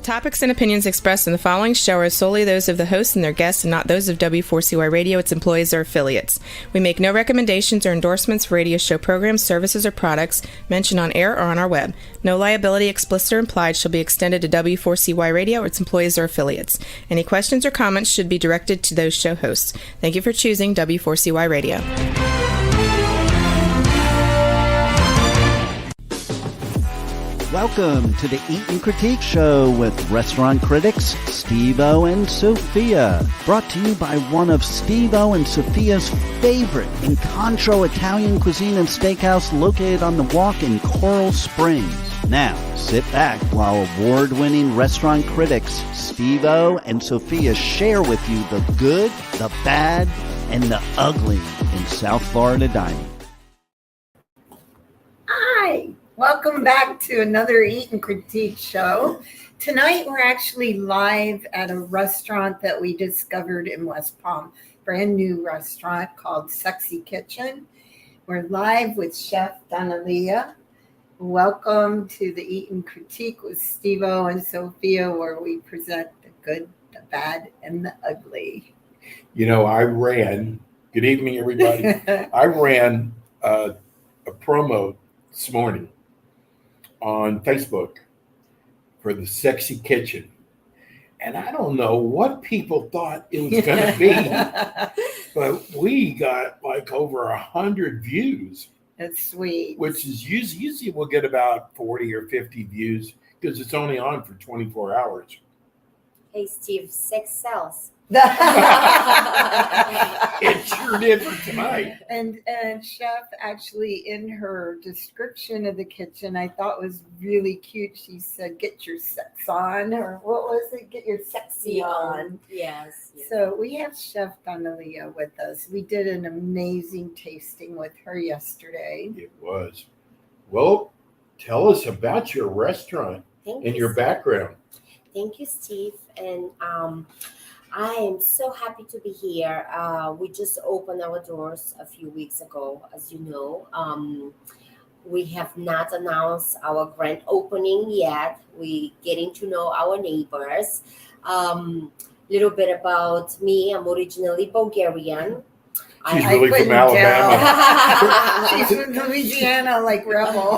topics and opinions expressed in the following show are solely those of the hosts and their guests and not those of W4CY Radio, its employees, or affiliates. We make no recommendations or endorsements for radio show programs, services, or products mentioned on air or on our web. No liability, explicit or implied, shall be extended to W4CY Radio or its employees or affiliates. Any questions or comments should be directed to those show hosts. Thank you for choosing W4CY Radio. Welcome to the Eat and Critique Show with restaurant critics Steve-O and Sophia. Brought to you by one of Steve-O and Sophia's favorite Incontro Italian cuisine and steakhouse located on the Walk in Coral Springs. Now, sit back while award-winning restaurant critics Steve-O and Sophia share with you the good, the bad, and the ugly in South Florida dining. Hi! Welcome back to another Eat and Critique show. Tonight we're actually live at a restaurant that we discovered in West Palm, brand new restaurant called Sexy Kitchen. We're live with Chef Donelya. Welcome to the Eat and Critique with Steve-O and Sophia, where we present the good, the bad, and the ugly. You know, good evening, everybody. I ran a promo this morning on Facebook for the Sexy Kitchen. And I don't know what people thought it was going to be, but we got like over 100 views. That's sweet. Which is usually we'll get about 40 or 50 views because it's only on for 24 hours. Hey, Steve, sex sells. It sure did for tonight. And Chef, actually, in her description of the kitchen, I thought was really cute. She said, "Get your sex on," or what was it? "Get your sexy on." Yes. So we have Chef Donelya with us. We did an amazing tasting with her yesterday. It was. Well, tell us about your restaurant and your background. Thank you, Steve. And I am so happy to be here. We just opened our doors a few weeks ago, as you know. We have not announced our grand opening yet. We're getting to know our neighbors. Little bit about me. I'm originally Bulgarian. She's really from Alabama. She's from Louisiana, like Rebel.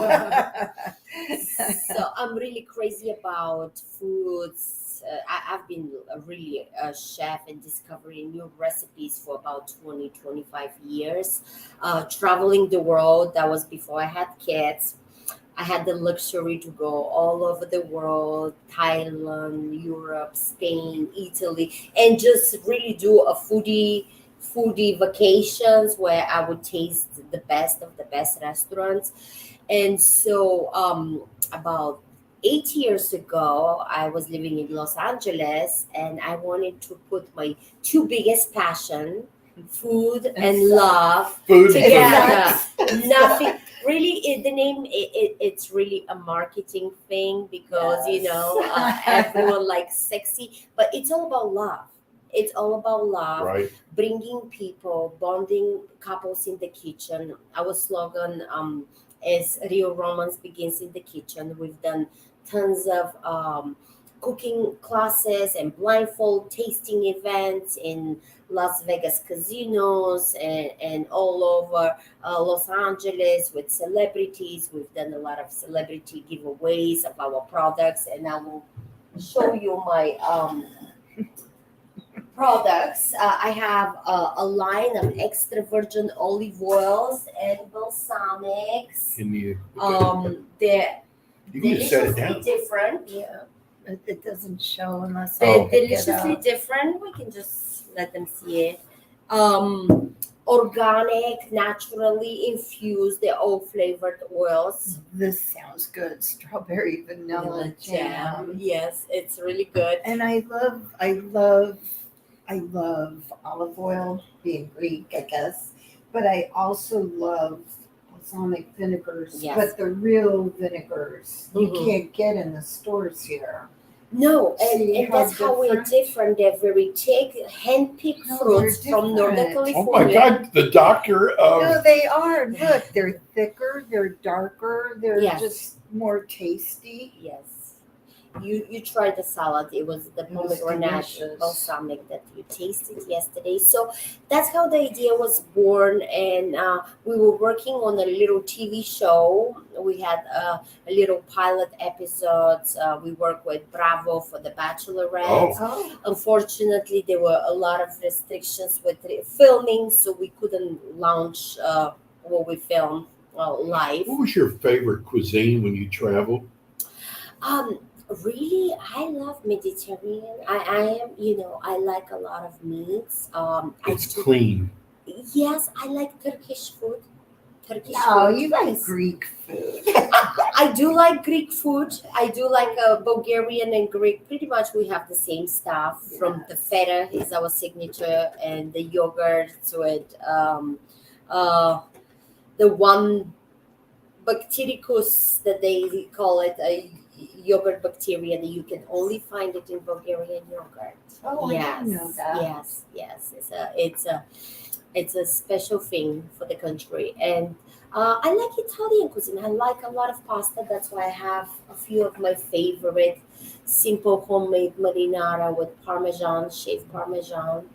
So I'm really crazy about foods. I've been really a chef and discovering new recipes for about 25 years. Traveling the world, that was before I had kids. I had the luxury to go all over the world, Thailand, Europe, Spain, Italy, and just really do a foodie vacations where I would taste the best of the best restaurants. And so about 8 years ago, I was living in Los Angeles, and I wanted to put my two biggest passion, food and love, together. Nothing really. The name it's really a marketing thing because everyone likes sexy, but it's all about love. It's all about love, right? Bringing people, bonding couples in the kitchen. Our slogan is "Real Romance Begins in the Kitchen." We've done tons of cooking classes and blindfold tasting events in Las Vegas casinos and all over Los Angeles with celebrities. We've done a lot of celebrity giveaways of our products, and I will show you my products. I have a line of extra virgin olive oils and balsamics. Can you? They're you can just set it down. Different. Yeah, it doesn't show unless they're deliciously different. We can just let them see it. Organic, naturally infused. They're all flavored oils. This sounds good. Strawberry vanilla jam. Yes, it's really good. And I love olive oil, being Greek, I guess. But I also love balsamic vinegars, but the real vinegars you can't get in the stores here. No, and that's how we're different. They're very thick, hand-picked fruits from Northern California. Oh my God, the doctor of... No, they are. Look, they're thicker, they're darker, they're just more tasty. Yes. you tried the salad. It was the It was pomegranate delicious. balsamic that you tasted yesterday. So that's how the idea was born, and we were working on a little TV show. We had a little pilot episodes. We worked with Bravo for the Bachelorette. Oh, Unfortunately, there were a lot of restrictions with filming, so we couldn't launch what we filmed live. What was your favorite cuisine when you traveled? Um, Really, I love Mediterranean. I am, I like a lot of meats. It's clean. Yes, I like Turkish food. Turkish no, food. you like yes. Greek food. I do like Greek food. I do like Bulgarian and Greek. Pretty much we have the same stuff. From the feta is our signature, and the yogurt with the one bactericus that they call it a yogurt bacteria that you can only find it in Bulgarian yogurt. Oh, I Yes, didn't know that. yes. It's a special thing for the country, and I like Italian cuisine. I like a lot of pasta. That's why I have a few of my favorite simple homemade marinara with Parmesan, shaved Parmesan.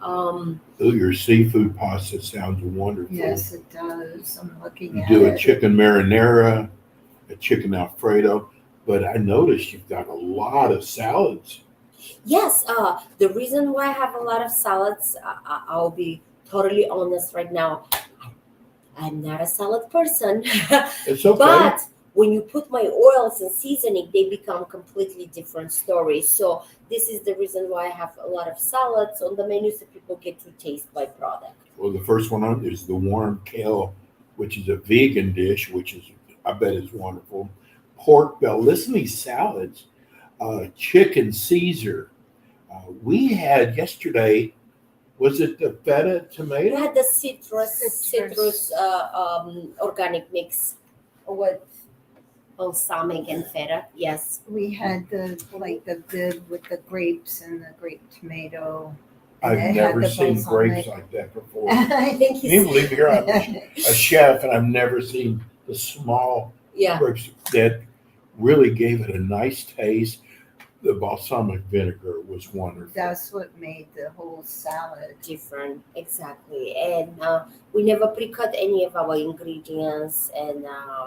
Um, Oh, your seafood pasta sounds wonderful. Yes, it does. I'm looking You at do it. a chicken marinara, a chicken Alfredo, but I noticed you've got a lot of salads. yes, the reason why I have a lot of salads, I'll be totally honest right now. I'm not a salad person, It's okay. but when you put my oils and seasoning, they become completely different stories. So this is the reason why I have a lot of salads on the menu, so people get to taste my product. Well, the first one on is the warm kale, which is a vegan dish, which is, I bet, is wonderful. Pork Bellissime salads, chicken Caesar. We had yesterday, was it the feta You tomato? had the citrus organic mix with balsamic and feta. Yes. We had the bib with the grapes and the grape tomato. I've And it had never the seen balsamic. grapes like that before. I think Can you believe here I'm a chef and I've never seen the small yeah. grapes that really gave it a nice taste. The balsamic vinegar was wonderful. That's what made the whole salad. Different, exactly. And we never pre-cut any of our ingredients, and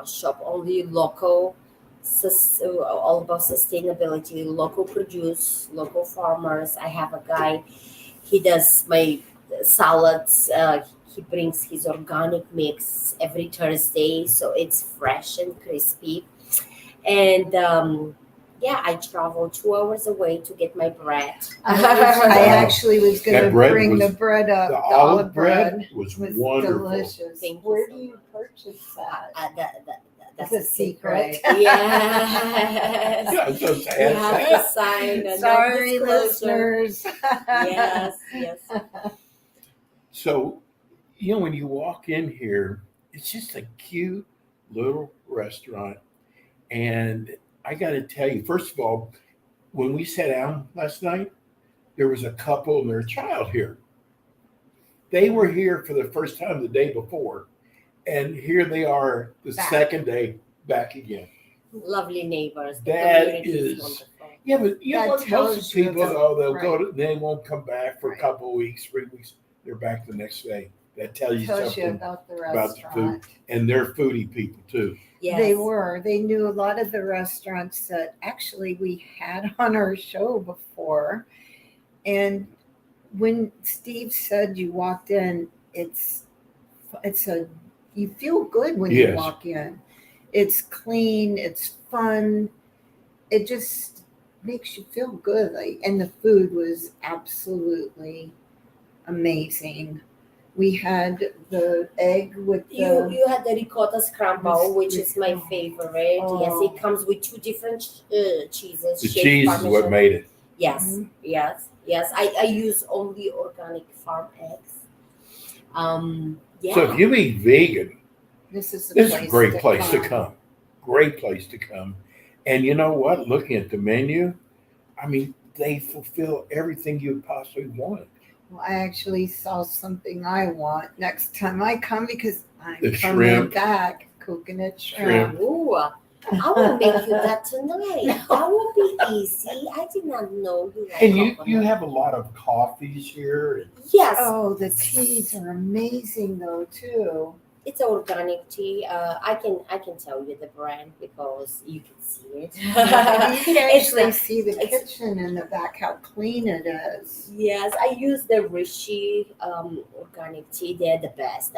shop only local, all about sustainability, local produce, local farmers. I have a guy, he does my salads. He brings his organic mix every Thursday, so it's fresh and crispy. And yeah, I travel 2 hours away to get my bread. I actually was going That to bread bring was- the bread up. The The olive bread was was wonderful. delicious. Thank you Where so do you purchase that? That's It's a secret. Yes. Yeah, so You sad. have to sign a Sorry, non-disclosure. listeners. Yes. So, when you walk in here, it's just a cute little restaurant. And I got to tell you, first of all, when we sat down last night, there was a couple and their child here. They were here for the first time the day before. And here they are the Back. second day back again. Lovely neighbors. The That community is- wonderful. Yeah, but That what most tells you people, about- they'll go right. to, they won't come back for a Right. couple of weeks, 3 weeks. They're back the next day. That tells you Tells you something. about the about the restaurant. And they're foodie people too. Yes. They were. They knew a lot of the restaurants that actually we had on our show before. And when Steve said you walked in, it's you feel good when you Yes. walk in. It's clean, it's fun. It just makes you feel good. And the food was absolutely amazing. We had the egg with the You had the ricotta scramble, which is my favorite. Oh. Yes, it comes with 2 different cheeses. The shaved cheese is what Parmesan. made it. Yes, Mhm. yes. I use only organic farm eggs. Yeah. So if you eat vegan, this is this is a great place to come. Great place to come. And you know what? Looking at the menu, I mean, they fulfill everything you possibly want. Well, I actually saw something I want next time I come because I'm The coming shrimp. back. Coconut shrimp. Shrimp. Ooh, I will make you that tonight. That will be easy. I did not know you like And you coconut. have a lot of coffees here. Yes. Oh, the teas are amazing though too. It's organic tea. I can tell you the brand because you can see it. You can It's actually not- see the it's- kitchen in the back, how clean it is. Yes, I use the Rishi organic tea. They're the best.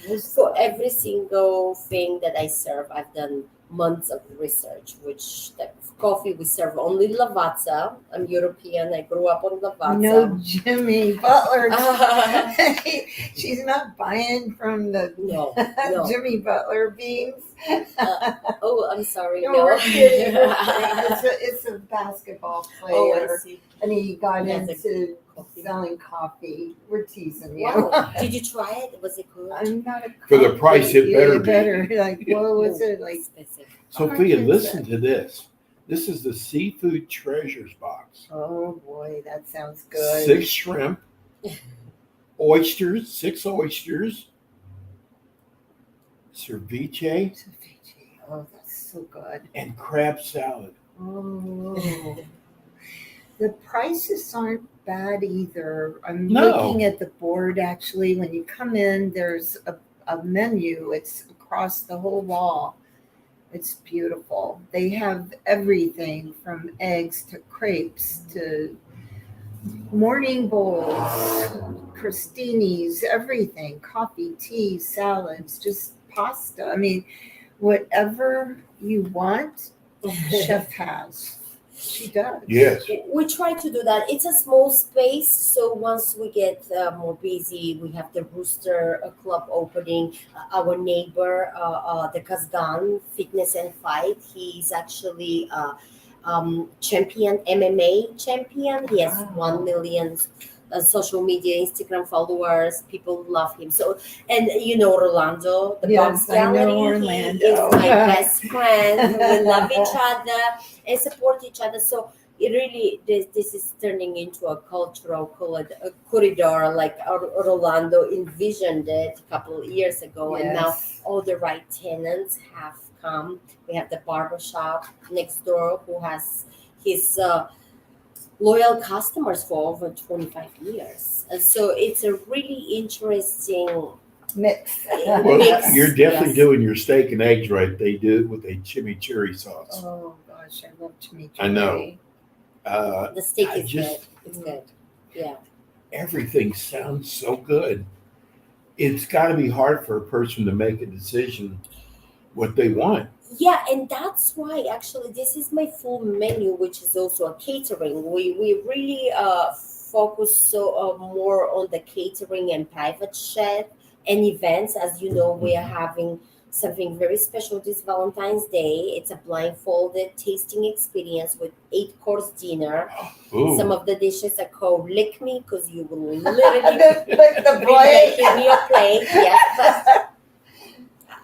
This- For every single thing that I serve, I've done months of research. Which type of coffee we serve only Lavazza. I'm European. I grew up on Lavazza. No Jimmy Butler. She's not buying from the No, no. Jimmy Butler beans. Oh, I'm sorry. No, No. we're kidding. It's a basketball player, Oh, I see. and he got He has a into coffee. selling coffee. We're teasing you. Wow. Did you try it? Was it good? I'm not a For the price, it better be. better. Like, what was it like? Expensive. Sophia, listen to this. This is the Seafood Treasures box. Oh boy, that sounds good. 6 shrimp, oysters, 6 oysters, ceviche, Oh, that's so good. and crab salad. Oh. The prices aren't bad either. I'm No. looking at the board actually. When you come in, there's a menu. It's across the whole wall. It's beautiful. They have everything from eggs to crepes to morning bowls, crostinis, everything, coffee, tea, salads, just pasta. I mean, whatever you want, Chef has. She does. Yes. We try to do that. It's a small space, so once we get more busy, we have the Rooster Club opening. Our neighbor, the Kazgan Fitness and Fight, he's actually champion, MMA champion. He has 1 million social media, Instagram followers. People love him. So, and you know Rolando, the Yes, Box I know Gallery. Orlando. He is my best friend. We love each other and support each other. So it really, this is turning into a cultural corridor, like Rolando envisioned it a couple of years ago, and now Yes. all the right tenants have come. We have the barbershop next door who has his loyal customers for over 25 years. And so it's a really interesting Mix. Well, Mix, you're definitely yes. doing your steak and eggs right. They do it with a chimichurri sauce. Oh gosh, I love chimichurri. I know. the steak I is just- good. It's good. Yeah. Everything sounds so good. It's got to be hard for a person to make a decision what they want. Yeah, and that's why actually this is my full menu, which is also a catering. We really focus so more on the catering and private chef and events. As you know, we are having something very special this Valentine's Day. It's a blindfolded tasting experience with 8-course dinner. Ooh. Some of the dishes are called "Lick Me" because you will literally Like the be plate. licking your plate. Yes, but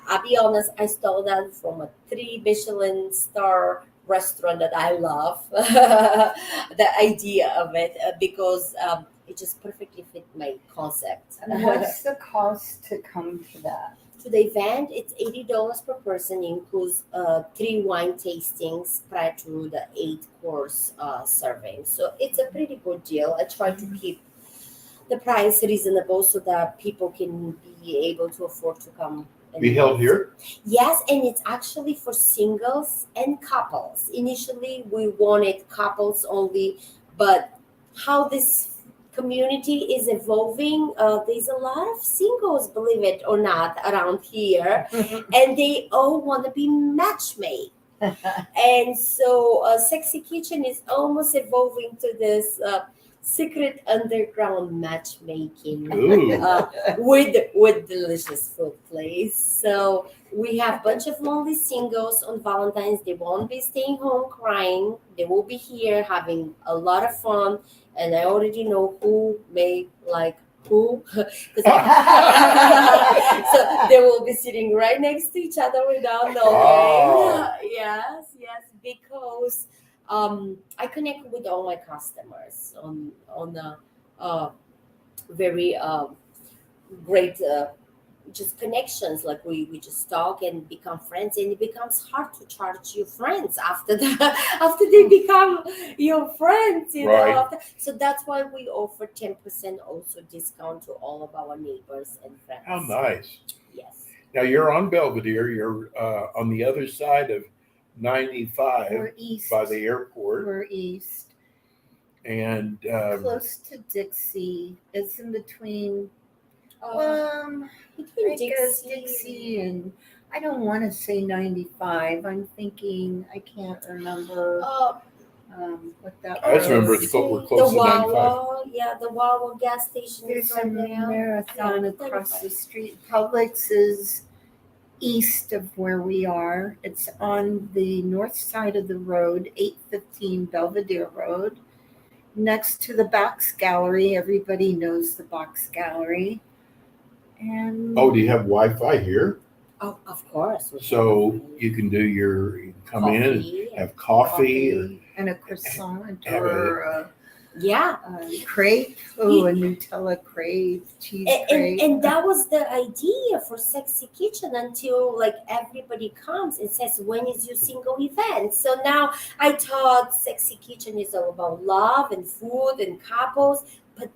I'll be honest, I stole that from a 3 Michelin star restaurant that I love. The idea of it because it just perfectly fit my concept. And what's the cost to come to that? To the event, it's $80 per person, includes 3 wine tastings prior to the 8-course serving. So it's a pretty good deal. I try to keep the price reasonable so that people can be able to afford to come. And Be held here? Yes, and it's actually for singles and couples. Initially, we wanted couples only, but how this community is evolving, there's a lot of singles, believe it or not, around here, and they all want to be matchmade. And so Sexy Kitchen is almost evolving to this secret underground matchmaking Ooh. with delicious food, please. So we have a bunch of lonely singles on Valentine's. They won't be staying home crying. They will be here having a lot of fun, and I already know who may like who. 'Cause so they will be sitting right next to each other without knowing. Oh. Yes, because I connect with all my customers on a very great just connections, like we just talk and become friends, and it becomes hard to charge your friends after after they become your friends, Right. so that's why we offer 10% also discount to all of our neighbors and friends. How nice. Yes. Now you're on Belvedere. You're on the other side of 95 We're east. by the airport, We're east. and Close to Dixie. It's in between. Between I guess Dixie and I don't want to say 95. I'm thinking I can't remember what that I just remember was. we're close the to 95. Wawa, the Wawa gas station There's is a right there. marathon Yeah, across 35. the street. Publix is east of where we are. It's on the north side of the road, 815 Belvedere Road, next to the Box Gallery. Everybody knows the Box Gallery. And Oh, do you have Wi-Fi here? Oh, of course. So you can do you come in and have coffee. and a croissant Have or a Yeah. crepe. Oh, a Nutella crepe, cheese crepe. And that was the idea for Sexy Kitchen until like everybody comes and says, when is your single event? So now I thought Sexy Kitchen is all about love and food and couples, but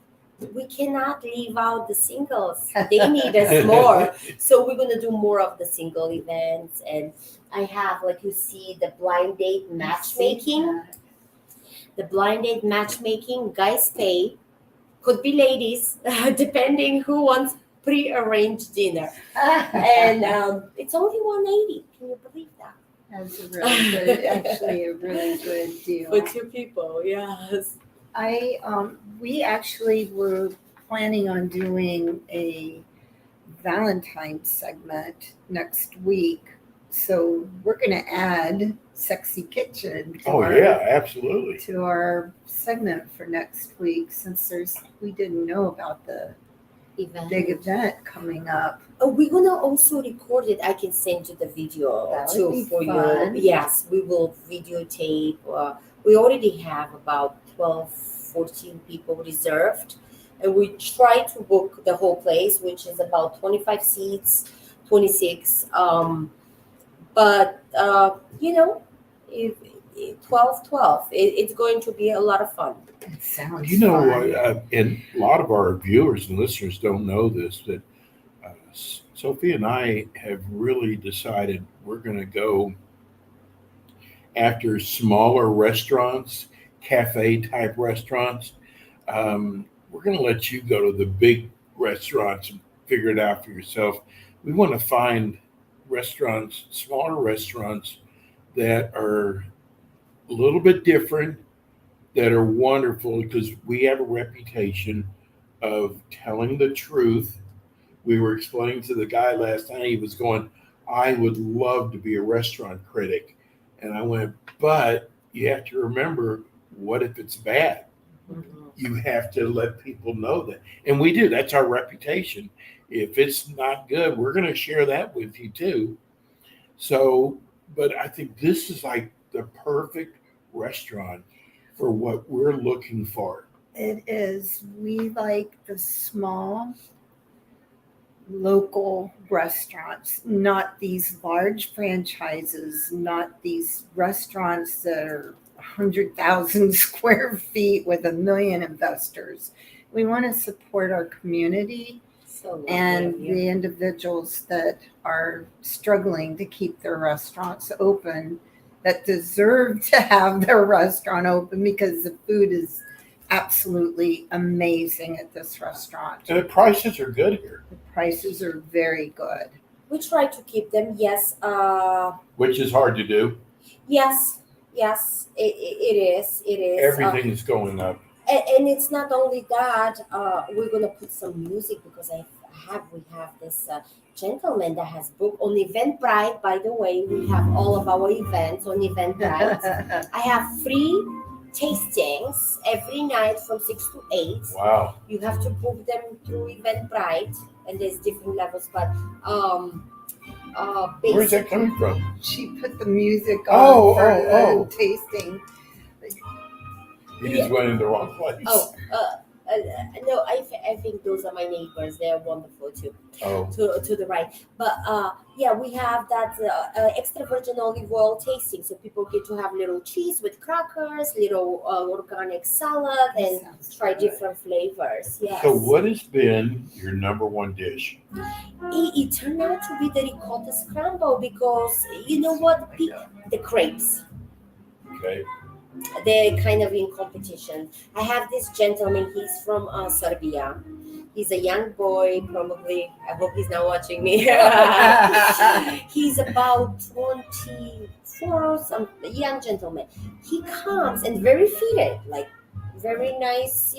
we cannot leave out the singles. They need us more. So we're going to do more of the single events. And I have, like you see, the blind date matchmaking. The blind date matchmaking, guys pay. Could be ladies, depending who wants pre-arranged dinner. And it's only $180. Can you believe that? That's a really good, actually a really good deal. For two people, yes. We actually were planning on doing a Valentine's segment next week. So we're going to add Sexy Kitchen Absolutely. to our segment for next week, since we didn't know about the big event coming up. Oh, we're gonna also record it. I can send you the video That would too be for fun. you. Yes, we will videotape. We already have about 12, 14 people reserved, and we try to book the whole place, which is about 25 seats, 26. But if 12, it's going to be a lot of fun. It sounds You know, fun. and a lot of our viewers and listeners don't know this, that Sophie and I have really decided we're going to go after smaller restaurants, cafe type restaurants. We're going to let you go to the big restaurants and figure it out for yourself. We want to find restaurants, smaller restaurants that are a little bit different, that are wonderful, because we have a reputation of telling the truth. We were explaining to the guy last night, he was going, I would love to be a restaurant critic. And I went, but you have to remember, what if it's bad? Mm-hmm. You have to let people know that. And we do. That's our reputation. If it's not good, we're going to share that with you too. So, but I think this is like the perfect restaurant for what we're looking for. It is. We like the small local restaurants, not these large franchises, not these restaurants that are 100,000 square feet with 1 million investors. We want to support our community and the individuals that are struggling to keep their restaurants open, that deserve to have their restaurant open, because the food is absolutely amazing at this restaurant. And the prices are good here. The prices are very good. We try to keep them, yes. Which is hard to do. Yes, it is. Everything is going up. And it's not only that. We're gonna put some music, because we have this gentleman that has booked on Eventbrite. By the way, we have all of our events on Eventbrite. I have free tastings every night from 6 to 8. Wow. You have to book them through Eventbrite, and there's different levels. But Where's that coming from? She put the music on for oh. tasting. You just went in the wrong place. No, I think those are my neighbors. They're wonderful too. Oh, To the right. But yeah, we have that extra virgin olive oil tasting, so people get to have little cheese with crackers, little organic salad, and Sounds try good. different flavors. Yes. so what has been your number one dish? It turned out to be the ricotta scramble because you know what? The crepes. Okay. They're kind of in competition. I have this gentleman, he's from Serbia. He's a young boy, probably. I hope he's not watching me. He's about 24, some young gentleman. He comes and very fitted, like very nice,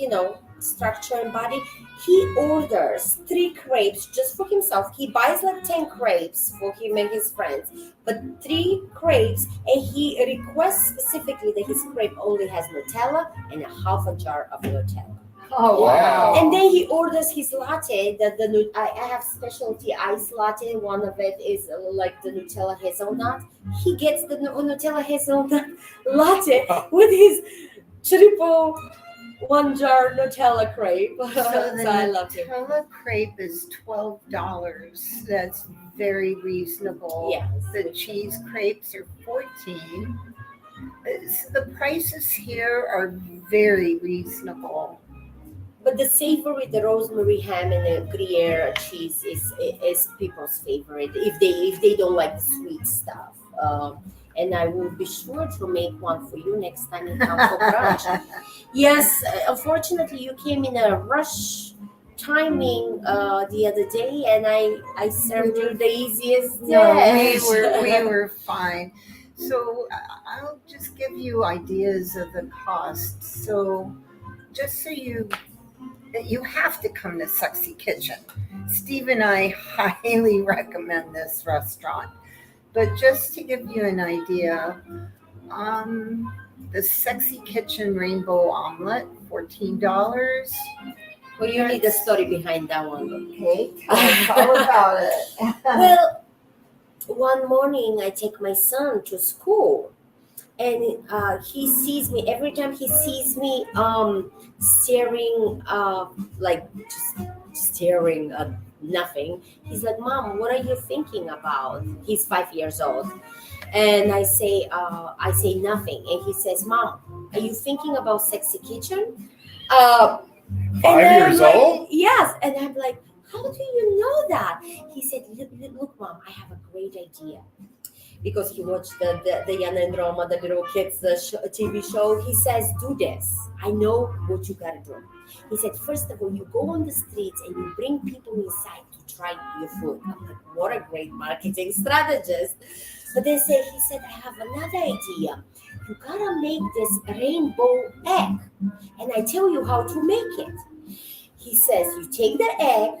structure and body. He orders 3 crepes just for himself. He buys like 10 crepes for him and his friends, but 3 crepes, and he requests specifically that his crepe only has Nutella and a half a jar of Nutella. Oh, wow. And then he orders his latte. I have specialty ice latte. One of it is like the Nutella hazelnut. He gets the Nutella hazelnut latte with his triple 1 jar Nutella crepe. So the I love it. Nutella crepe is $12. That's very reasonable. Yes. The cheese crepes are $14. So the prices here are very reasonable. But the savory, the rosemary ham and the Gruyere cheese is people's favorite if they don't like the sweet stuff. And I will be sure to make one for you next time you come for brunch. Yes, unfortunately, you came in a rush timing the other day, and I served you the easiest No, dish. we were fine. So I'll just give you ideas of the cost. So just so you have to come to Sexy Kitchen. Steve and I highly recommend this restaurant. But just to give you an idea, the Sexy Kitchen Rainbow Omelet, $14. Well, you need the story behind that one. Okay, tell us all about it. Well, one morning I take my son to school, and he sees me every time he sees me staring like just staring at nothing. He's like, "Mom, what are you thinking about?" He's 5 years old, and I say nothing, and he says, "Mom, are you thinking about Sexy Kitchen?" 5 years old? Yes, and I'm like, "How do you know that?" He said, "Look, Mom, I have a great idea." Because he watched the Yana and Roma, the little kids TV show. He says, "Do this. I know what you gotta do." He said, "First of all, you go on the streets and you bring people inside to try your food." I'm like, what a great marketing strategist. But he said, "I have another idea. You gotta make this rainbow egg. And I tell you how to make it." He says, "You take the egg,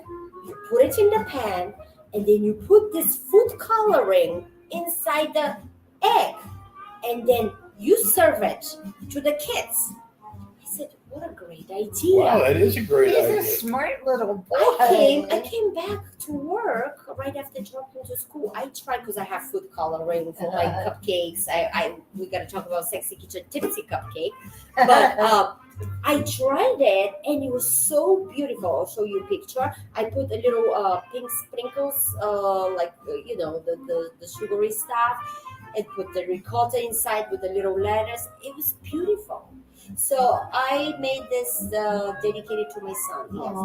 you put it in the pan, and then you put this food coloring inside the egg, and then you serve it to the kids." I said, "What a great idea." Wow, that is a great He's idea. a smart little boy. I came back to work right after dropping to school. I tried because I have food coloring for my cupcakes. We gotta talk about Sexy Kitchen Tipsy cupcake. But I tried it and it was so beautiful. I'll show you a picture. I put a little pink sprinkles, the sugary stuff, and put the ricotta inside with a little lettuce. It was beautiful. So I made this dedicated to my son. Yes,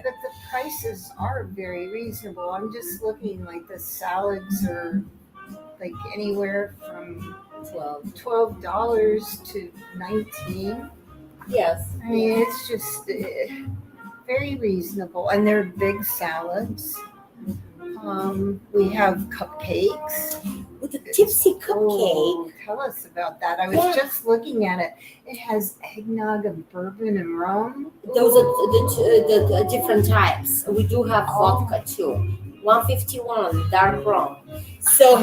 But the prices are very reasonable. I'm just looking, like the salads are like anywhere from $12 to $19. Yes. I mean, it's just very reasonable, and they're big salads. We have cupcakes. With a tipsy cupcake. Oh, tell us about that. I was just looking at it. It has eggnog and bourbon and rum. Those are the different types. We do have vodka too. 151 dark rum. So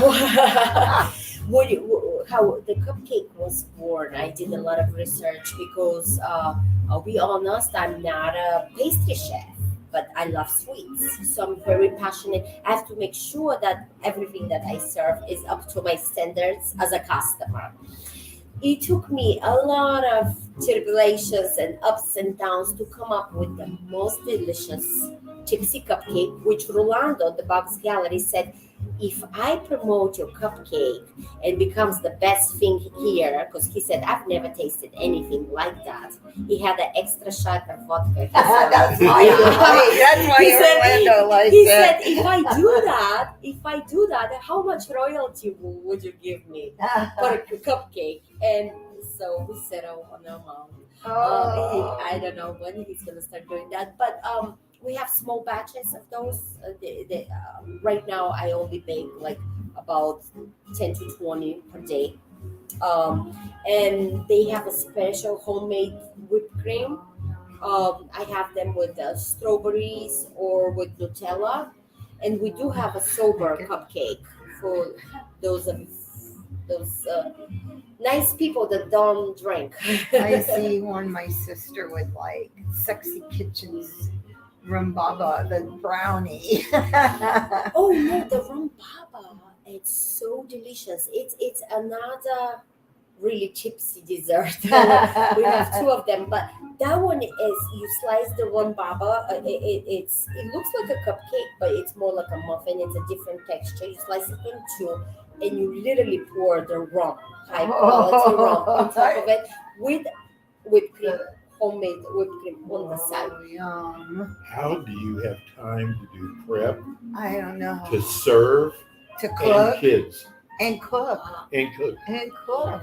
how the cupcake was born, I did a lot of research because I'll be honest, I'm not a pastry chef, but I love sweets. So I'm very passionate. I have to make sure that everything that I serve is up to my standards as a customer. it took me a lot of tribulations and ups and downs to come up with the most delicious gypsy cupcake, which Rolando, the Box Gallery, said, if I promote your cupcake and becomes the best thing here, because he said, I've never tasted anything like that. He had an extra shot of vodka. He said, That's why you like. That's why He said- Orlando likes he it. said, if I do that, how much royalty would you give me for a cupcake? And so we settled on a amount. I don't know when he's gonna start doing that, but we have small batches of those. Right now, I only bake like about 10 to 20 per day, and they have a special homemade whipped cream. I have them with strawberries or with Nutella, and we do have a sober cupcake for those nice people that don't drink. I see one my sister would like. Sexy Kitchen's rumbaba, the brownie. Oh no, the rum baba! It's so delicious. It's another really chipsy dessert. We have two of them, but that one is you slice the rum baba. It looks like a cupcake, but it's more like a muffin. It's a different texture. You slice it in two, and you literally pour the rum, high quality rum, on top of it with whipped cream, homemade whipped cream on the side. Oh, yum. How do you have time to do prep, I don't know. to serve, To and cook kids, and cook and cook? and cook.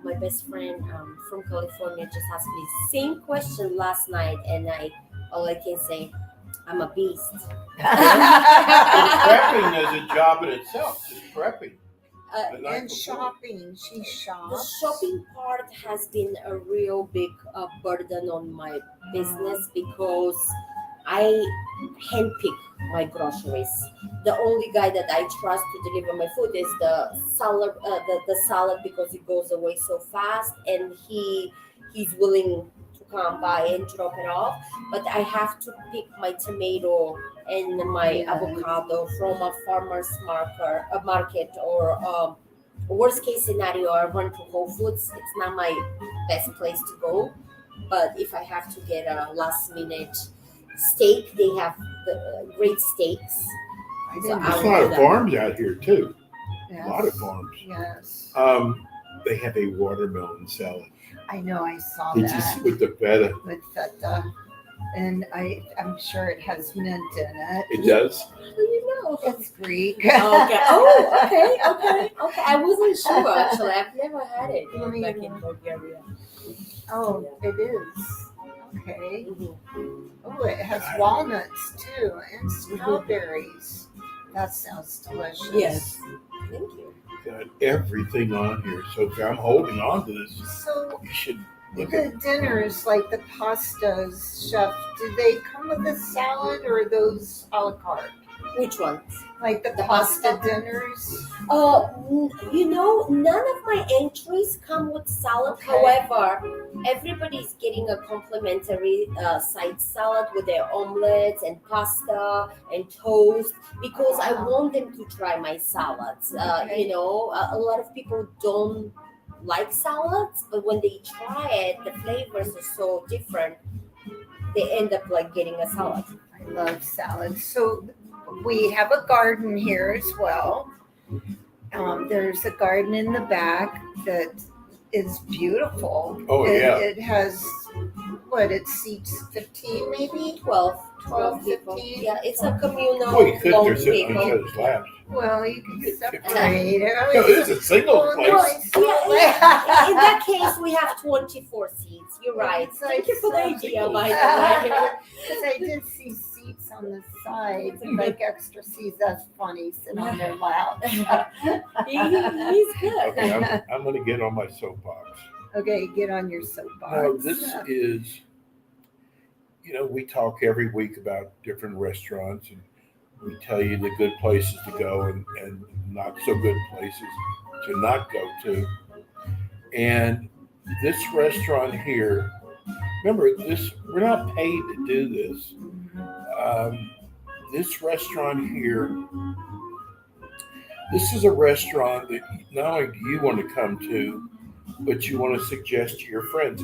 My best friend from California just asked me the same question last night, and all I can say, I'm a beast. Prepping is a job in itself, just prepping. The night And before. shopping. She The shops. shopping part has been a real big burden on my business because I handpick my groceries. The only guy that I trust to deliver my food is the salad, the salad, because it goes away so fast, and he's willing to come by and drop it off. But I have to pick my tomato and my avocado from a farmer's market, or worst case scenario, I run to Whole Foods. It's not my best place to go, but if I have to get a last minute steak, they have the great steaks. I So didn't I There's will a lot do of that. farms out here too. Yes. A lot of farms. Yes. They have a watermelon salad. I know I saw It's that just with the feta. with feta. And I'm sure it has mint in it. It does. How do you know? It's Greek. Okay. Oh, okay. I wasn't sure actually. I've never had it back in Bulgaria. Oh, it is. Okay. Mhm. Oh, it has walnuts too and strawberries. That sounds delicious. Yes. Thank you. Got everything on here. So I'm holding on to this. So You should look the at dinners, like the pastas, chef, do they come with a salad or are those a la carte? Which ones? Like the The pasta pasta? dinners? None of my entries come with salad. Okay. However, everybody's getting a complimentary side salad with their omelets and pasta and toast because I want them to try my salads. Okay. A lot of people don't like salads, but when they try it, the flavors are so different. They end up like getting a salad. I love salads. So we have a garden here as well. There's a garden in the back that is beautiful. Oh, yeah. It has, it seats 15 maybe? 12 12, people. 15? Yeah, it's a communal Oh, you could. long They're sitting on each table. other's laps. Well, you can Get separate 15. it. I No, mean, this is a single well, no, place. it's Yeah, in that case, we have 24 seats. You're right. It's Thank you for the like idea, so- by the way. Because I did see seats on the side, like extra seats. That's funny, sit on their lap. He's good. Okay, I'm going to get on my soapbox. Okay, get on your soapbox. Now, this is, we talk every week about different restaurants, and we tell you the good places to go and not so good places to not go to. And this restaurant here, remember, we're not paid to do this. This restaurant here, this is a restaurant that not only do you want to come to, but you want to suggest to your friends.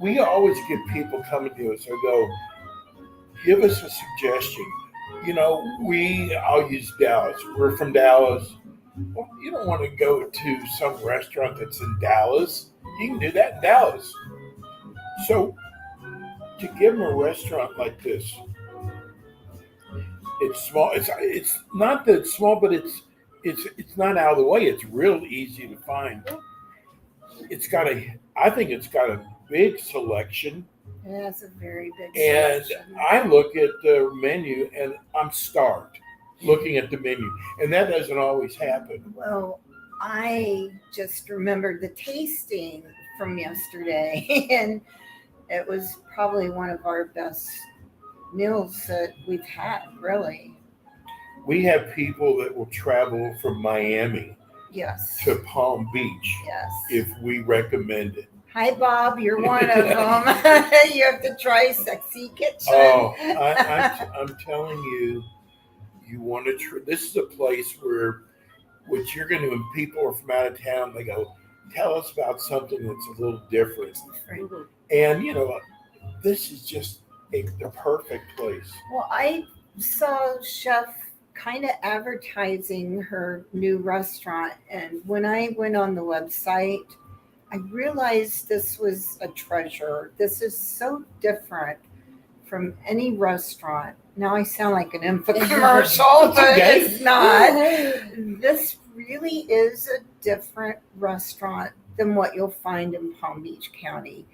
We always get people coming to us and go, give us a suggestion. I'll use Dallas. We're from Dallas. Well, you don't want to go to some restaurant that's in Dallas. You can do that in Dallas. So to give them a restaurant like this, it's small. It's not that it's small, but it's not out of the way. It's real easy to find. I think it's got a big selection. Yeah, it's a very big And selection. I look at the menu and I'm starved looking at the menu. And that doesn't always happen. Well, I just remembered the tasting from yesterday, and it was probably one of our best meals that we've had, really. We have people that will travel from Miami Yes. to Palm Beach Yes. if we recommend it. Hi, Bob. You're one of them. You have to try Sexy Kitchen. Oh, I'm telling you, you want to try. This is a place where what you're going to, when people are from out of town, they go, tell us about something that's a little different. Different. And, this is just the perfect place. Well, I saw Chef kind of advertising her new restaurant, and when I went on the website, I realized this was a treasure. This is so different from any restaurant. Now I sound like an infomercial, but Okay. it's not. This really is a different restaurant than what you'll find in Palm Beach County.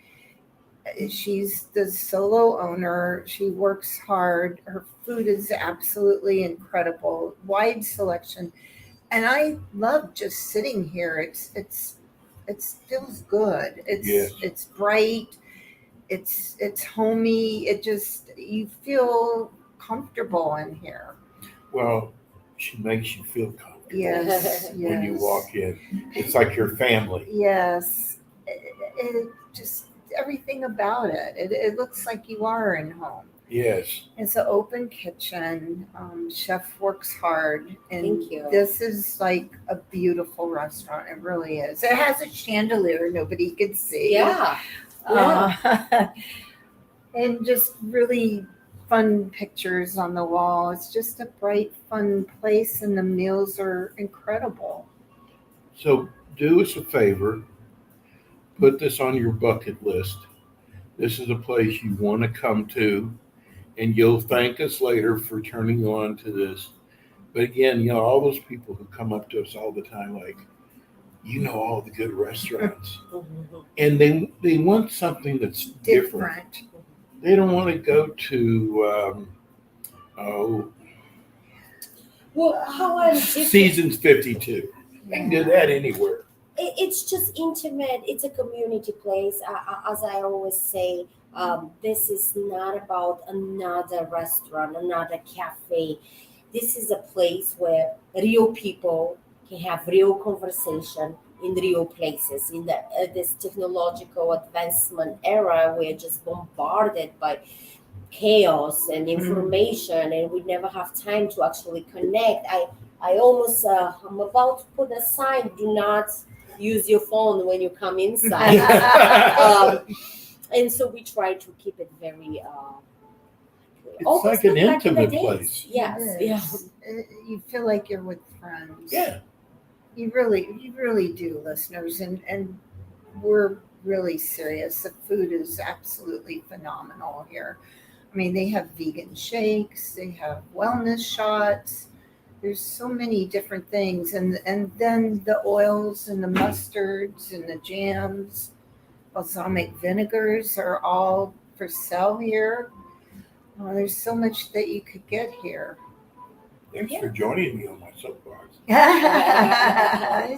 She's the solo owner. She works hard. Her food is absolutely incredible. Wide selection. And I love just sitting here. It feels good. It's bright. It's homey. You feel comfortable in here. Well, she makes you feel comfortable Yes. when you walk in. It's like your family. Yes. It just everything about it. It looks like you are in home. Yes. It's an open kitchen. Chef works hard. And Thank you. This is like a beautiful restaurant. It really is. It has a chandelier nobody could see. Yeah. And just really fun pictures on the wall. It's just a bright, fun place, and the meals are incredible. So do us a favor. Put this on your bucket list. This is a place you want to come to, and you'll thank us later for turning you on to this. But again, all those people who come up to us all the time, like, all the good restaurants, and they want something that's different. They don't want to go to How I'm different. Seasons 52. They can do that anywhere. It's just intimate. It's a community place. As I always say, this is not about another restaurant, another cafe. This is a place where real people can have real conversation in real places. In this technological advancement era, we're just bombarded by chaos and information, and we never have time to actually connect. I almost, I'm about to put a sign, do not use your phone when you come inside. And so we try to keep it very It's like an intimate place. Yes. Yeah. You feel like you're with friends. Yeah. You really do, listeners, and we're really serious. The food is absolutely phenomenal here. I mean, they have vegan shakes, they have wellness shots. There's so many different things, and then the oils and the mustards and the jams, balsamic vinegars are all for sale here. There's so much that you could get here. Thanks for joining me on my soapbox.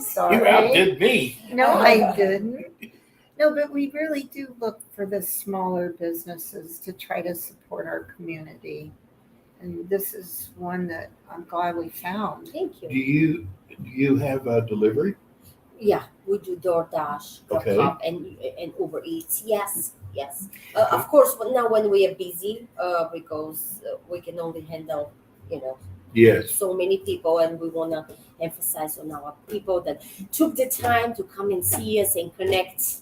Sorry. You outdid me. No, I didn't. No, but we really do look for the smaller businesses to try to support our community. And this is one that I'm glad we found. Thank you. Do you have a delivery? Yeah, we do DoorDash, Okay. Cup, and Uber Eats. Yes. Of course, now when we are busy, because we can only handle, Yes. so many people, and we want to emphasize on our people that took the time to come and see us and connect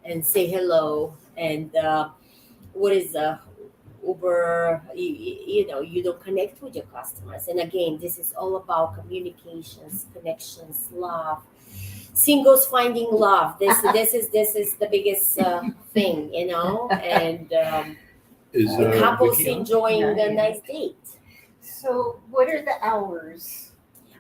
and say hello. And what is Uber, you don't connect with your customers. And again, this is all about communications, connections, love. Singles finding love. This is the biggest thing, and Is couples Vicky on? enjoying a nice date. So, what are the hours?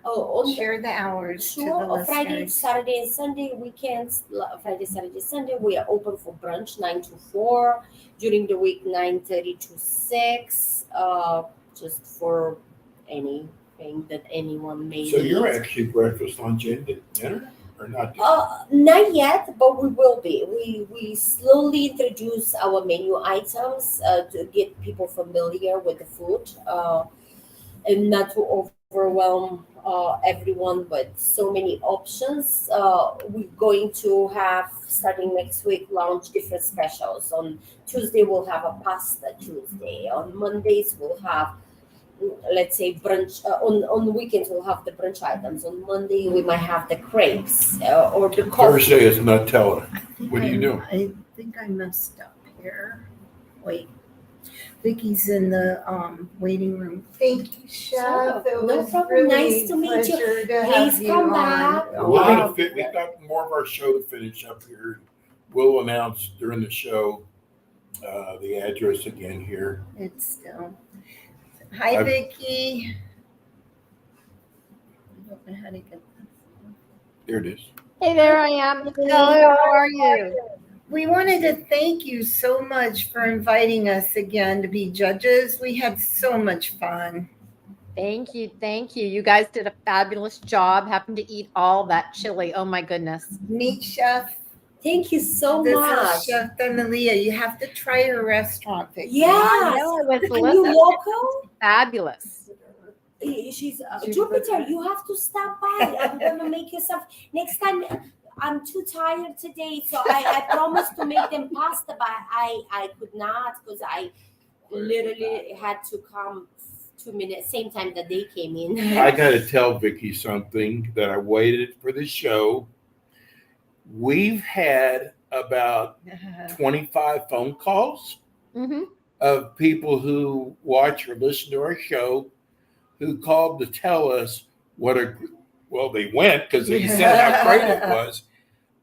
Oh, on Share the hours to the sure. Friday, listeners. Saturday, and Sunday weekends. Friday, Saturday, Sunday. We are open for brunch 9 to 4. During the week 9:30 to 6. Just for anything that anyone may So need. you're actually breakfast, lunch, and dinner, or not? Not yet, but we will be. We slowly introduce our menu items to get people familiar with the food, and not to overwhelm everyone with so many options. We're going to have, starting next week, launch different specials. On Tuesday we'll have a pasta Tuesday. On Mondays we'll have, let's say, brunch. On weekends we'll have the brunch items. On Monday we might have the crepes or the coffee. Thursday is Nutella. What do you do? I think I messed up here. Wait. Vicky's in the waiting room. Thank you, Chef. Sure. It No was problem. really Nice to meet you. pleasure to Please have you come on. back. Oh, We're wow. gonna fit. We've got more of our show to finish up here. We'll announce during the show the address again here. It's still. Hi, Vicky. I don't know how to get this. There it is. Hey, there I am. Hello, how are you? We wanted to thank you so much for inviting us again to be judges. We had so much fun. Thank you. Thank you. You guys did a fabulous job. Happened to eat all that chili. Oh my goodness. Meet Chef. Thank you so This much. is Chef Donelya. You have to try her restaurant, Vicky. Yes. I know it was Are you delicious. local? Fabulous. She's Jupiter. You have to stop by. I'm gonna make you some next time. I'm too tired today, so I promised to make them pasta, but I could not because I literally had to come 2 minutes same time that they came in. I got to tell Vicky something that I waited for the show. We've had about 25 phone calls Mm-hmm. of people who watch or listen to our show who called to tell us well, they went because they said how great it was,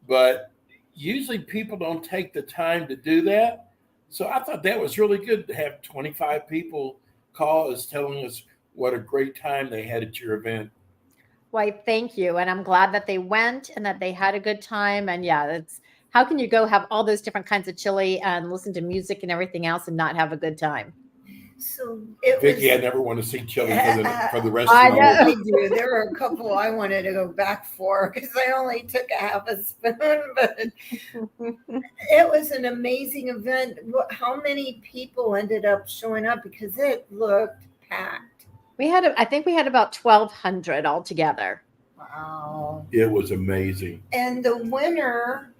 but usually people don't take the time to do that. So I thought that was really good to have 25 people call us telling us what a great time they had at your event. Why, thank you. And I'm glad that they went and that they had a good time. And yeah, it's how can you go have all those different kinds of chili and listen to music and everything else and not have a good time? So it Vicky, I was. never want to see chili for the rest I of know. the I do. There were a couple I wanted to go back for because I only took a half a spoon, but it was an amazing event. How many people ended up showing up because it looked packed? I think we had about 1,200 altogether. Wow. It was amazing. And the winner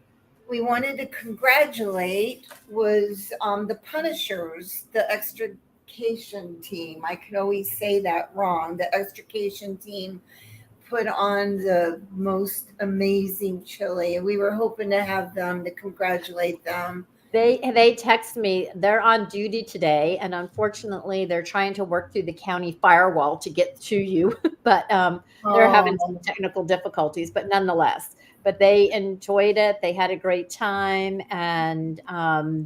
we wanted to congratulate was the Punishers, the extrication team. I could always say that wrong. The extrication team put on the most amazing chili. We were hoping to have them to congratulate them. They text me, they're on duty today, and unfortunately they're trying to work through the county firewall to get to you, but they're having some technical difficulties, but nonetheless, but they enjoyed it. They had a great time, and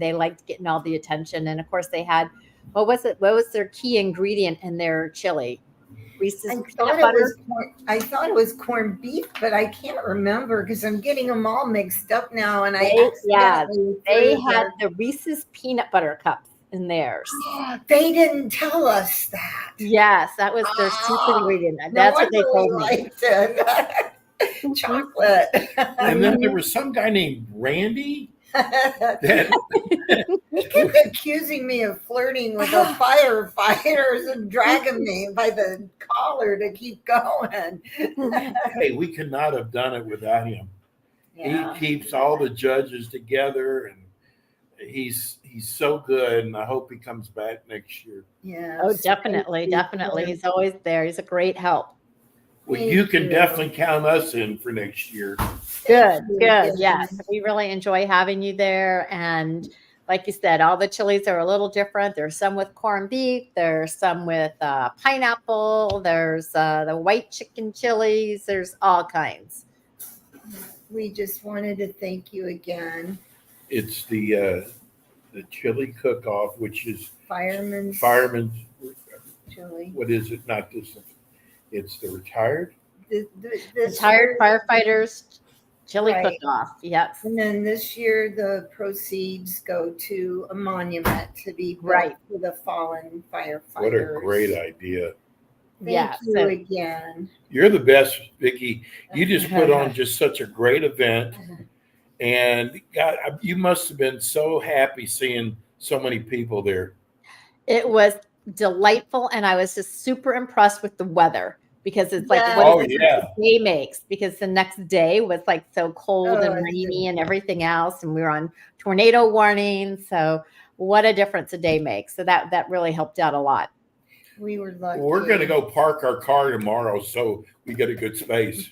they liked getting all the attention. And of course they had, what was their key ingredient in their chili? Reese's peanut butter. I thought it was corned beef, but I can't remember because I'm getting them all mixed up now. And they had the Reese's peanut butter cups in theirs. They didn't tell us that. Yes, that was their secret ingredient. That's what they told me. Liked it. Chocolate. And then there was some guy named Randy that he kept accusing me of flirting with the firefighters and dragging me by the collar to keep going. Hey, we could not have done it without him. Yeah. He keeps all the judges together, and he's He's so good, and I hope he comes back next year. Yeah. Oh, definitely. He's always there. He's a great help. Well, Thank you can you. definitely count us in for next year. Good. you. Yes. We really enjoy having you there. And like you said, all the chilies are a little different. There's some with corned beef. There's some with pineapple. There's the white chicken chilies. There's all kinds. We just wanted to thank you again. It's the chili cook-off, which is Fireman's chili. What is it? Not this. It's the retired. Retired firefighters chili Right. cook-off. Yes. And then this year, the proceeds go to a monument to be built Right. for the fallen firefighters. What a great idea! Thank you again. You're the best, Vicki. You just put on just such a great event, and God, you must have been so happy seeing so many people there. It was delightful, and I was just super impressed with the weather because it's like Yeah. what Oh, a difference yeah. the day makes, because the next day was like so cold Oh, and rainy and everything else, and we were on tornado warning. So what a difference a day makes. So that really helped out a lot. We were lucky. Well, we're going to go park our car tomorrow so we get a good space.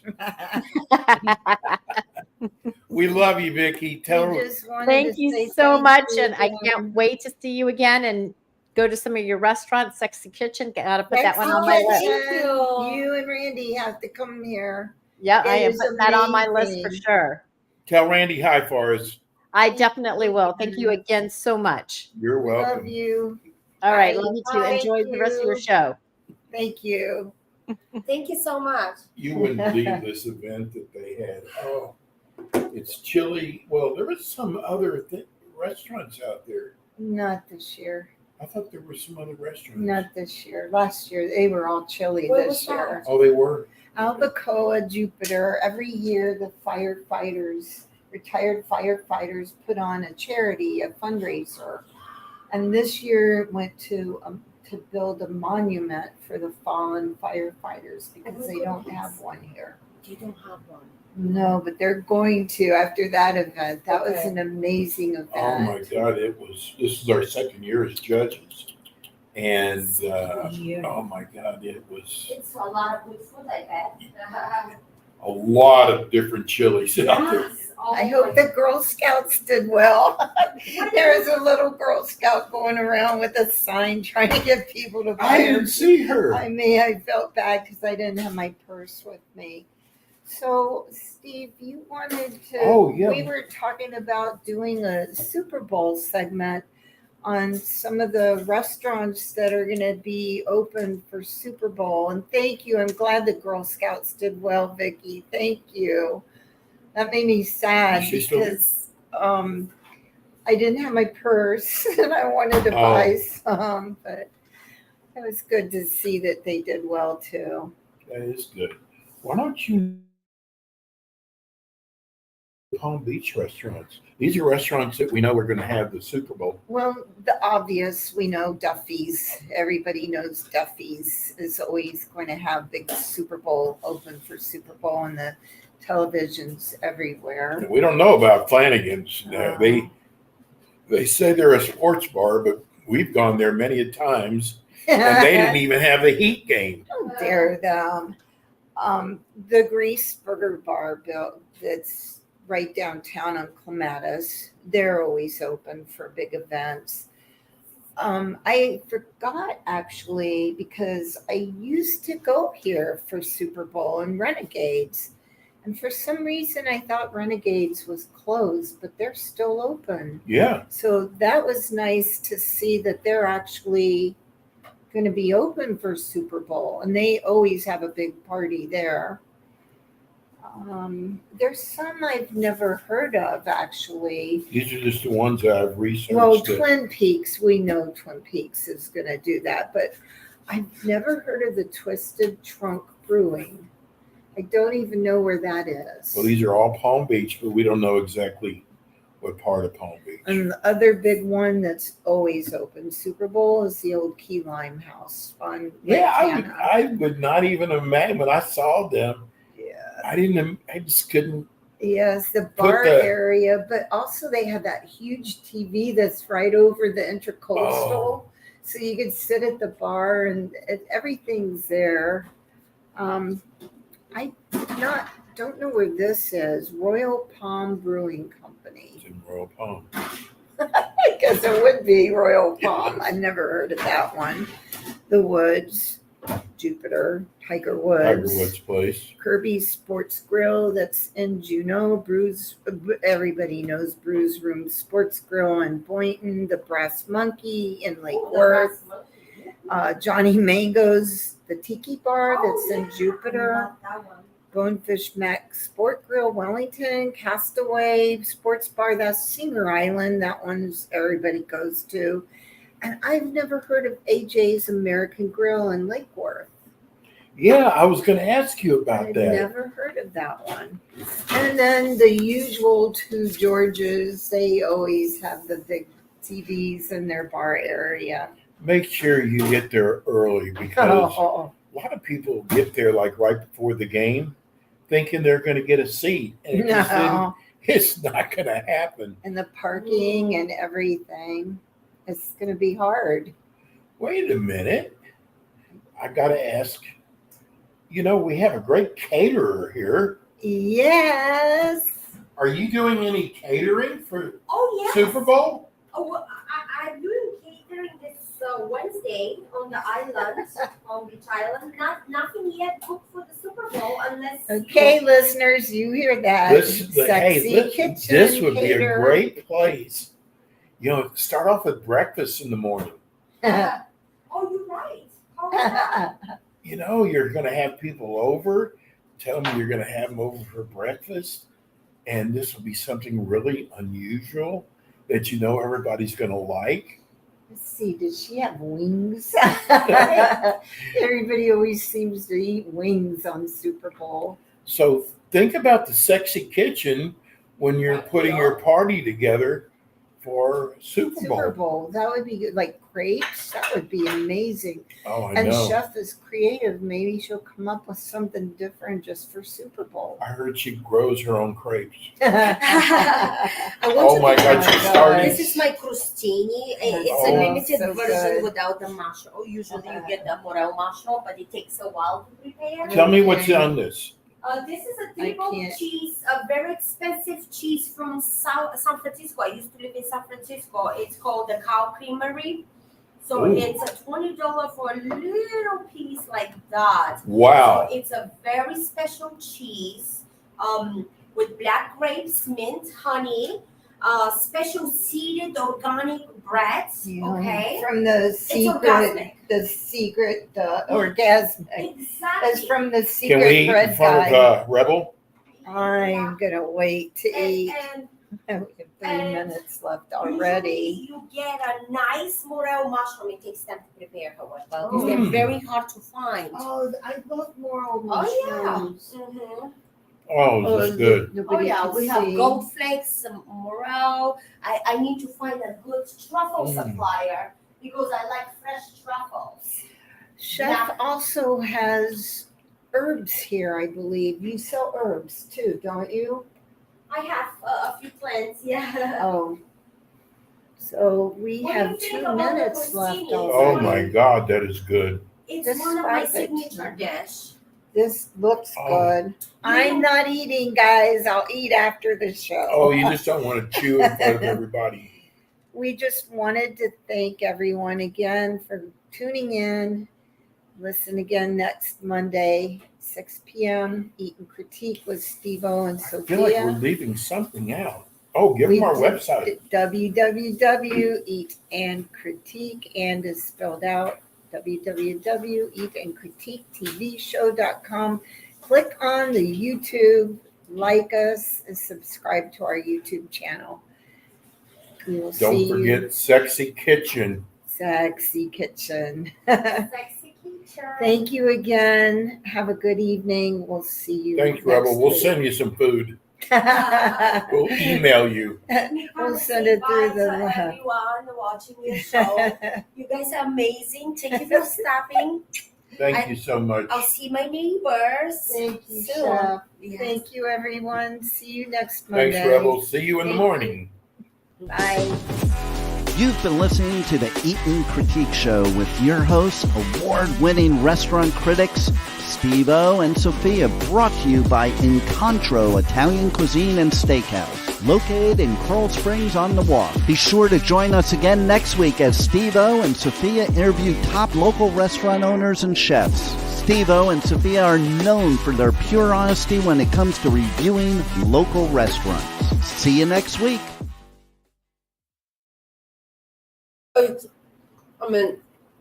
We love you, Vicki. Tell her. Thank you so much, and I can't wait to see you again and go to some of your restaurants. Sexy Kitchen, gotta put that one on my list. You and Randy have to come here. Yeah, I am is putting that on my list for amazing. sure. Tell Randy hi for us. I definitely will. Thank you again so much. You're welcome. Love you. All right, Bye. love you too. Thank Enjoy the rest of your you. show. Thank you. Thank you so much. You wouldn't believe this event that they had. Oh, it's chili. Well, there was some other restaurants out there. Not this year. I thought there were some other restaurants. Not this year. Last year, they were all chilly Where this was that? year. Oh, they were? Albacoa, Jupiter. Every year, the retired firefighters, put on a charity, a fundraiser. And this year it went to build a monument for the fallen firefighters because they don't have one here. You don't have one. No, but they're going to after that event. That was Okay. an amazing event. Oh, my God. This is our second year as judges. And, oh, my God, it was It's a lot of good food, I bet. a lot of different chilies out there. Yes. Oh I hope the Girl Scouts did well. There was a little Girl Scout going around with a sign trying to get people to buy I didn't see her. I felt bad because I didn't have my purse with me. So, Steve, you wanted to. Oh, yeah. We were talking about doing a Super Bowl segment on some of the restaurants that are going to be open for Super Bowl. And thank you. I'm glad the Girl Scouts did well, Vicki. Thank you. That made me sad She's still- because I didn't have my purse and I wanted to Oh. buy some, but it was good to see that they did well too. That is good. Why don't you Palm Beach restaurants? These are restaurants that we know we're going to have the Super Bowl. Well, the obvious, we know Duffy's. Everybody knows Duffy's is always going to have big Super Bowl open for Super Bowl and the televisions everywhere. We don't know about Flanagan's. They say they're a sports bar, but we've gone there many a times, and they didn't even have the Heat game. How dare them. The Grease Burger Bar built that's right downtown on Clematis. They're always open for big events. I forgot actually because I used to go here for Super Bowl and Renegades. And for some reason, I thought Renegades was closed, but they're still open. Yeah. So that was nice to see that they're actually going to be open for Super Bowl. And they always have a big party there. There's some I've never heard of, actually. These are just the ones that I've researched. Well, that- Twin Peaks, we know Twin Peaks is going to do that. But I've never heard of the Twisted Trunk Brewing. I don't even know where that is. well, these are all Palm Beach, but we don't know exactly what part of Palm Beach. And the other big one that's always open, Super Bowl, is the old Key Lime House on Lake Hanna. I would not even imagine when I saw them. Yeah. I just couldn't Yes, the Put bar the- area, but also they have that huge TV that's right over the intercoastal. Oh. So you could sit at the bar and everything's there. I don't know where this is. Royal Palm Brewing Company. It's in Royal Palm. I guess it would be Royal Palm. I've never heard of that one. The Woods, Jupiter, Tiger Woods. Tiger Woods Place. Kirby's Sports Grill, that's in Juneau. Brews, everybody knows Brews Room Sports Grill in Boynton. The Brass Monkey in Lake Worth. Johnny Mango's, the Tiki Bar that's in Jupiter. Bonefish Mac Sport Grill, Wellington. Castaway Sports Bar, that's Singer Island. That one's everybody goes to. And I've never heard of AJ's American Grill in Lake Worth. Yeah, I was going to ask you about I've that. never heard of that one. And then the usual Two Georges, they always have the big TVs in their bar area. Make sure you get there early because a lot of people get there like right before the game thinking they're going to get a seat. And it just it's not going to happen. And the parking and everything, it's going to be hard. Wait a minute. I got to ask, we have a great caterer here. Yes. Are you doing any catering for Oh, yes. Super Bowl? Oh, well, I'm doing catering this Wednesday on the island, on Beach Island. Nothing yet booked for the Super Bowl unless. Okay, listeners, you hear that. Kitchen this would be a caterer. great place. Start off with breakfast in the morning. Oh, you're right. How is that? You're going to have people over. Tell them you're going to have them over for breakfast. And this will be something really unusual that everybody's going to like. Let's see, does she have wings? Everybody always seems to eat wings on Super Bowl. So think about the sexy kitchen when you're putting your party together for Super Bowl. That would be good. Like crepes, that would be amazing. Oh, I And know. Chef is creative. Maybe she'll come up with something different just for Super Bowl. I heard she grows her own crepes. I want Oh you my to God, try she it. started. This is my crostini. It's Oh. a limited So version good. without the mushroom. Usually you get the morel mushroom, but it takes a while to prepare. Tell me what's on this. This is a I table can't. cheese, a very expensive cheese from San Francisco. I used to live in San Francisco. It's called the Cow Creamery. So Ooh. it's a $20 for a little piece like that. Wow. So it's a very special cheese with black grapes, mint, honey, special seeded organic breads. Yeah. Okay. From the orgasmic. orgasmic. Exactly. That's from the Can secret we eat in bread front guy. of Rebel? I'm gonna wait to eat. And We have 3 and minutes left usually already. you get a nice morel mushroom. It takes time to prepare, however, because Oh. they're very hard to find. Oh, I love morel Oh, yeah. mushrooms. Mhm. Oh, this is good. Oh Nobody yeah, can we have see. gold flakes, some morel. I need to find a good truffle supplier because I like fresh truffles. Chef Yeah. also has herbs here, I believe. You sell herbs too, don't you? I have a few plants, yeah. Oh. So we What do you have think 2 about the minutes left porcini? Oh already. my God, that is good. It's This one of my perfect. signature dish. This looks Oh. good. I'm not eating, guys. I'll eat after the show. Oh, you just don't want to chew in front of everybody. We just wanted to thank everyone again for tuning in. Listen again next Monday, 6 p.m. Eat and Critique with Steve-O and I feel like we're Sophia. leaving something out. Oh, give them our website. www.eatandcritique and is spelled out www.eatandcritiquetvshow.com. Click on the YouTube, like us, and subscribe to our YouTube channel. We will Don't see forget you. Sexy Kitchen. Sexy Kitchen. Sexy teacher. Thank you again. Have a good evening. We'll see you. Thanks, next Rebel. We'll week. send you some food. We'll email you. We'll send it through the Bye to everyone watching your show. You guys are amazing. Thank you for stopping. Thank you so much. I'll see my neighbors. Thank you, soon. Chef. Yes. Thank you, everyone. See you next Monday. Thanks, Rebels. See you in the morning. Bye. You've been listening to the Eat and Critique Show with your hosts, award-winning restaurant critics Steve-O and Sophia, brought to you by Incontro Italian Cuisine and Steakhouse, located in Coral Springs on the Walk. Be sure to join us again next week as Steve-O and Sophia interview top local restaurant owners and chefs. Steve-O and Sophia are known for their pure honesty when it comes to reviewing local restaurants. See you next week. I mean,